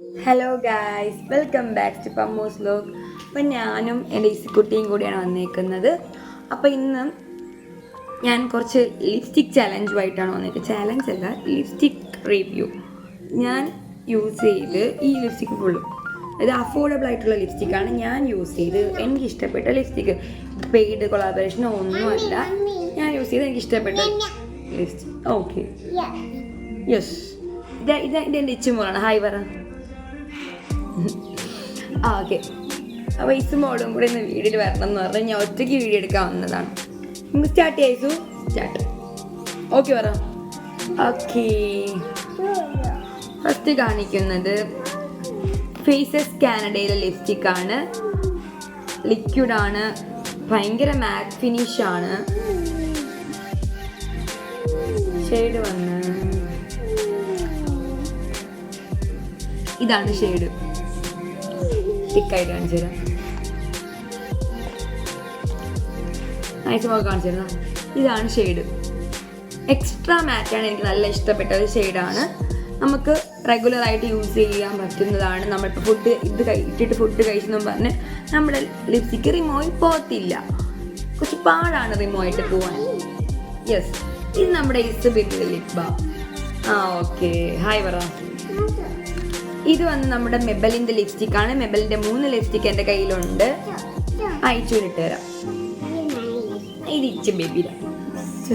Hello guys, welcome back to Pammu's vlog. അപ്പം ഞാനും എൻ്റെ ഇസിക്കുട്ടിയും കൂടിയാണ് വന്നേക്കുന്നത്. അപ്പോൾ ഇന്ന് ഞാൻ കുറച്ച് ലിപ്സ്റ്റിക് ചാലഞ്ചുമായിട്ടാണ് വന്നേക്കുന്നത്. ചാലഞ്ച് അല്ല, ലിപ്സ്റ്റിക് റിവ്യൂ. ഞാൻ യൂസ് ചെയ്ത് ഈ ലിപ്സ്റ്റിക് ഫുള്ളും ഇത് അഫോർഡബിൾ ആയിട്ടുള്ള ലിപ്സ്റ്റിക്കാണ് ഞാൻ യൂസ് ചെയ്ത് എനിക്കിഷ്ടപ്പെട്ട ലിപ്സ്റ്റിക്ക്. പെയ്ഡ് കൊളാബറേഷനോ ഒന്നുമല്ല, ഞാൻ യൂസ് ചെയ്ത് എനിക്കിഷ്ടപ്പെട്ട ലിപ്സ്റ്റിക്. ഓക്കെ, യെസ്, ഇതെൻ്റെ ഇച്ചുമോളാണ്. ഹായ് പറ. ഓക്കെ, അപ്പോൾ ഇസുമോളും കൂടെ ഇന്ന് വീഡിയോയിൽ വരണം എന്ന് പറഞ്ഞാൽ ഞാൻ ഒറ്റയ്ക്ക് വീഡിയോ എടുക്കാൻ വന്നതാണ്. നമുക്ക് സ്റ്റാർട്ട് ചെയ്തു. സ്റ്റാർട്ട്. ഓക്കെ പറ. ഓക്കെ, ഫസ്റ്റ് കാണിക്കുന്നത് ഫേസസ് കാനഡയിലെ ലിപ്സ്റ്റിക്കാണ്. ലിക്വിഡാണ്, ഭയങ്കര മാറ്റ് ഫിനിഷാണ്. ഷെയ്ഡ് വന്ന് ഇതാണ് ഷെയ്ഡ്. തിക്കായിട്ട് കാണിച്ചു തരാം. നൈസുമൊക്കെ കാണിച്ചു തരാം. ഇതാണ് ഷെയ്ഡ്. എക്സ്ട്രാ മാറ്റാണ്, എനിക്ക് നല്ല ഇഷ്ടപ്പെട്ട ഒരു ഷെയ്ഡാണ്. നമുക്ക് റെഗുലറായിട്ട് യൂസ് ചെയ്യാൻ പറ്റുന്നതാണ്. നമ്മളിപ്പോൾ ഫുഡ് ഇട്ടിട്ട് ഫുഡ് കഴിച്ചെന്നും പറഞ്ഞ് നമ്മുടെ ലിപ്സ്റ്റിക്ക് റിമൂവ് പോകത്തില്ല. കുറച്ച് പാടാണ് റിമൂവ് ആയിട്ട് പോവാൻ. യെസ്, ഇത് നമ്മുടെ ഇസുബിൻ്റെ ലിപ് ബാം. ഓക്കെ, ഹായ് പറ. ഇത് വന്ന് നമ്മുടെ മെബലിൻ്റെ ലിപ്സ്റ്റിക്കാണ്. മെബലിൻ്റെ 3 ലിപ്സ്റ്റിക്ക് എൻ്റെ കയ്യിലുണ്ട്. അയച്ചുവിട്ട് തരാം. ഇത് ഇച്ച് ബേബിയുടെ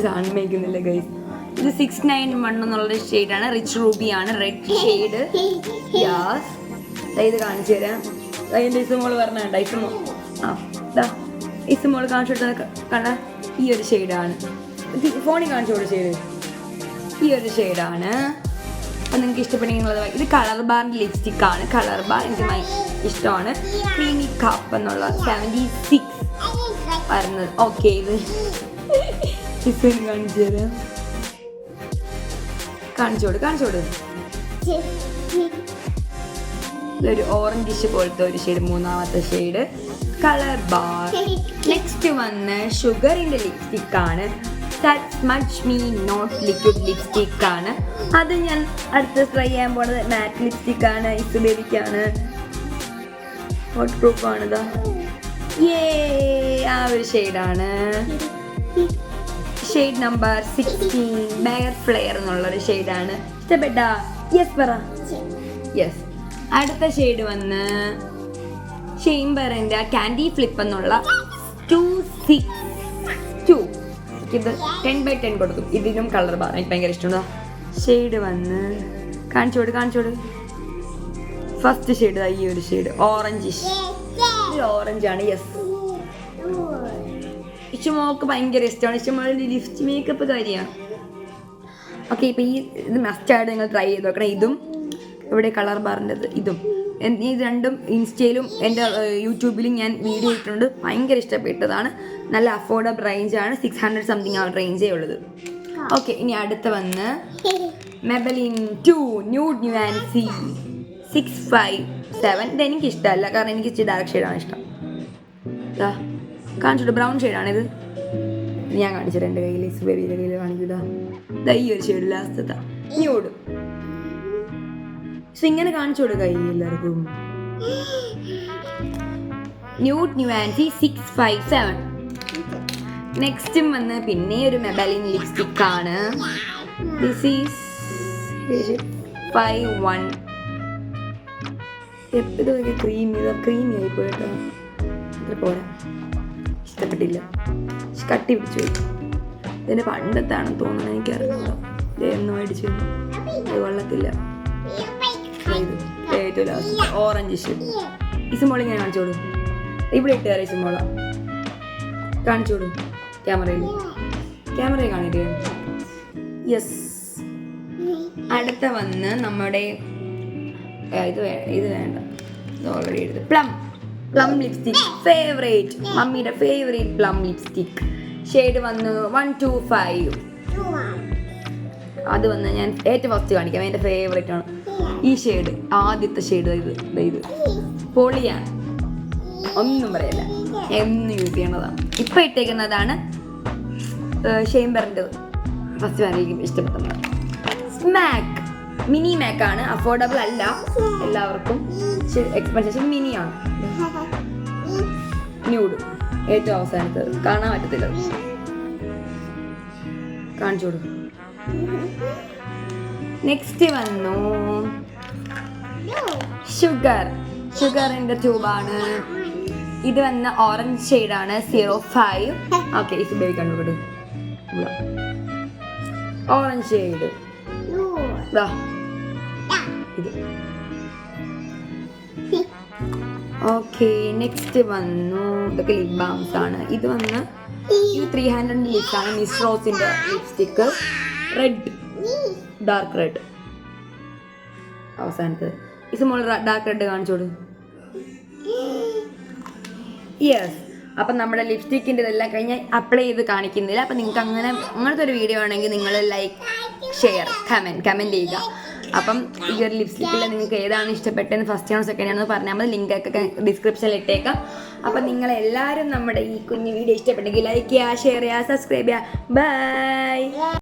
സാധനമേക്കുന്നില്ല ഗൈസ്. ഇത് 691 എന്നുള്ള ഷെയ്ഡാണ്. റിച്ച് റൂബിയാണ്, റെഡ് ഷെയ്ഡ്. യാസ്, ഇത് കാണിച്ചു തരാം. എൻ്റെ ഇസുമോള് പറഞ്ഞ ഇസുമോ ഇസുമോള് കാണിച്ചു കണ്ട ഈ ഒരു ഷെയ്ഡാണ്. ഫോണിൽ കാണിച്ചോളൂ ഷെയ്ഡ്. ഈ ഒരു ഷെയ്ഡാണ്. അപ്പം നിങ്ങൾക്ക് ഇഷ്ടപ്പെടുന്നത്. ഇത് കളർ ബാറിൻ്റെ ലിപ്സ്റ്റിക്കാണ്. കളർ ബാർ എനിക്ക് ഇഷ്ടമാണ്. ക്രീമി കപ്പ് എന്നുള്ള 76 വരുന്നത്. ഓക്കെ, ഇത് കാണിച്ചു തരാം. കാണിച്ചോട്. ഇതൊരു ഓറഞ്ചിഷ് പോലത്തെ ഒരു ഷെയ്ഡ്, 3ാമത്തെ ഷെയ്ഡ് കളർ ബാർ. നെക്സ്റ്റ് വന്ന് ഷുഗറിൻ്റെ ലിപ്സ്റ്റിക്കാണ്. സ്മച്ച് മീ നോട്ട് ലിക്വിഡ് ലിപ്സ്റ്റിക്കാണ്. അത് ഞാൻ അടുത്ത് ട്രൈ ചെയ്യാൻ പോണത് മാറ്റ് ലിപ്സ്റ്റിക്കാണ്. ഇസു ബേബിക്കാണ്. വാട്ടർ പ്രൂഫാണിതാ. ആ ഒരു ഷെയ്ഡാണ്. ഷെയ്ഡ് നമ്പർ 16 ബെയർ ഫ്ലെയർ എന്നുള്ളൊരു ഷെയ്ഡാണ്. ഇഷ്ടപ്പെട്ടാ? യെസ് പറ. യെസ്. അടുത്ത ഷെയ്ഡ് വന്ന് ചേംബറിൻ്റെ കാൻഡി ഫ്ലിപ്പ് എന്നുള്ള 262. ഇത് 10/10 കൊടുക്കും. ഇതിനും കളർ ബാർ എനിക്ക് ഭയങ്കര ഇഷ്ടമാണ്. ഷെയ്ഡ് വന്ന് കാണിച്ചോട്. ഫസ്റ്റ് ഷെയ്ഡ് ഈ ഒരു ഷെയ്ഡ് ഓറഞ്ചിഷ്. ഇത് ഓറഞ്ചാണ്. യെസ്, ഇഷ്ടമോൾക്ക് ഭയങ്കര ഇഷ്ടമാണ്. ഇഷ്ടമുള്ള ലിപ്സ്റ്റിക് മേക്കപ്പ് കാര്യമാണ്. ഓക്കെ, ഇപ്പോൾ ഇത് മസ്റ്റായിട്ട് നിങ്ങൾ ട്രൈ ചെയ്ത് നോക്കണം. ഇതും ഇവിടെ കളർ ബാറിൻ്റെ ഇതും ഇത് രണ്ടും ഇൻസ്റ്റയിലും എൻ്റെ യൂട്യൂബിലും ഞാൻ വീഡിയോ ഇട്ടിട്ടുണ്ട്. ഭയങ്കര ഇഷ്ടപ്പെട്ടതാണ്. നല്ല അഫോർഡബിൾ റേഞ്ചാണ്. 600 സംതിങ് ആ റേഞ്ചേ ഉള്ളത്. ഓക്കെ, ഇനി അടുത്ത വന്ന് മെബലിൻ 2 ന്യൂഡ് ന്യൂവാൻസി 657. ഇത് എനിക്ക് ഇഷ്ടമല്ല, കാരണം എനിക്ക് ഇച്ചിരി ഡാർക്ക് ഷെയ്ഡാണ് ഇഷ്ടം. കാണിച്ചിട്ട് ബ്രൗൺ ഷെയ്ഡാണിത്. ഞാൻ കാണിച്ചിട്ട് എൻ്റെ കയ്യിൽ ബേബിയുടെ കയ്യിൽ കാണിക്കുക. ഈ ഒരു ഷെയ്ഡ് ലാസ്റ്റത്തെ ന്യൂഡ്. പക്ഷെ ഇങ്ങനെ കാണിച്ചു കൊടുക്കുക എല്ലാവർക്കും. ന്യൂഡ് ന്യൂവാൻസി 657. നെക്സ്റ്റും വന്ന് പിന്നെ ഒരു മെബലിൻ ലിപ്സ്റ്റിക്കാണ്. This is 51. എപ്പോഴും ക്രീമി ആയി പോയിട്ടോ. അത്ര പോരാ, ഇഷ്ടപ്പെട്ടില്ല. കട്ടി പിടിച്ചു പോയി. ഇതിൻ്റെ പണ്ടത്താണെന്ന് തോന്നുന്നു, എനിക്കറിയില്ല. ഇതൊന്നും മേടിച്ചു, ഇത് കൊള്ളത്തില്ല. ഏറ്റവും ലാസ്റ്റ് ഓറഞ്ച് ഷെയ്ഡ്. ഇസുമോൾ ഇങ്ങനെ കാണിച്ചോളൂ. ഇവിടെ ഇട്ട് തരാം ഇസുമോള. കാണിച്ചോളൂ ക്യാമറയിൽ കാണിക്കുക. യെസ്. അടുത്ത വന്ന് നമ്മുടെ ഇത് വേണ്ട, ഇത് ഓൾറെഡി എടുത്ത് പ്ലം ലിപ്സ്റ്റിക്. ഫേവറേറ്റ്, മമ്മിയുടെ ഫേവറേറ്റ് പ്ലം ലിപ്സ്റ്റിക്. ഷെയ്ഡ് വന്ന് 125. അത് വന്ന് ഞാൻ ഏറ്റവും ഫസ്റ്റ് കാണിക്കാം. എൻ്റെ ഫേവറേറ്റ് ആണ് ഈ ഷെയ്ഡ്. ആദ്യത്തെ ഷെയ്ഡ് ഇത് പൊളിയാണ്, ഒന്നും പറയല്ല. എന്നും യൂസ് ചെയ്യണതാണ്. ഇപ്പം ഇട്ടേക്കുന്നതാണ് ചേംബറിൻ്റെ ഫസ്റ്റ് എനിക്ക് ഇഷ്ടപ്പെട്ടത്. സ്മാക്ക് മിനി മാക്കാണ്, അഫോർഡബിൾ അല്ല എല്ലാവർക്കും, എക്സ്പെൻസീവ് മിനിയാണ്. ന്യൂഡ് ഏറ്റവും അവസാനത്തത് കാണാൻ പറ്റത്തില്ല, കാണിച്ചു കൊടുക്കും. നെക്സ്റ്റ് വന്നു ഷുഗറിന്റെ ട്യൂബാണ്. ഇത് വന്ന ഓറഞ്ച് ഷെയ്ഡാണ് 05. ഓക്കെ, ഇത് ബേബി കണ്ടുകൊടു. ഓറഞ്ച് ഷെയ്ഡ് ഇത്. ഓക്കെ, നെക്സ്റ്റ് വന്നു ഇതൊക്കെ ലിപ് ബാംസ് ആണ്. ഇത് വന്ന് ഈ 300 ലിപ്സ് ആണ്, മിസ് റോസിന്റെ ലിപ്സ്റ്റിക്ക്, റെഡ്, ഡാർക്ക് റെഡ് അവസാനത്ത്. ഈ സ്മോൾ ഡാർക്ക് റെഡ് കാണിച്ചോളൂ. യെസ്, അപ്പം നമ്മുടെ ലിപ്സ്റ്റിക്കിൻ്റെ ഇതെല്ലാം കഴിഞ്ഞ് അപ്ലൈ ചെയ്ത് കാണിക്കുന്നില്ല. അപ്പം നിങ്ങൾക്ക് അങ്ങനത്തെ ഒരു വീഡിയോ ആണെങ്കിൽ നിങ്ങൾ ലൈക്ക്, ഷെയർ, കമൻറ്റ് ചെയ്യുക. അപ്പം ഈ ഒരു ലിപ്സ്റ്റിക്കിൽ നിങ്ങൾക്ക് ഏതാണ് ഇഷ്ടപ്പെട്ടതെന്ന്, ഫസ്റ്റ് ആണോ സെക്കൻഡ് ആണോ പറഞ്ഞാൽ മതി. ലിങ്കൊക്കെ ഡിസ്ക്രിപ്ഷനിൽ ഇട്ടേക്കാം. അപ്പം നിങ്ങളെല്ലാവരും നമ്മുടെ ഈ കുഞ്ഞു വീഡിയോ ഇഷ്ടപ്പെട്ടെങ്കിൽ ലൈക്ക് ചെയ്യുക, ഷെയർ ചെയ്യുക, സബ്സ്ക്രൈബ് ചെയ്യുക. ബൈ.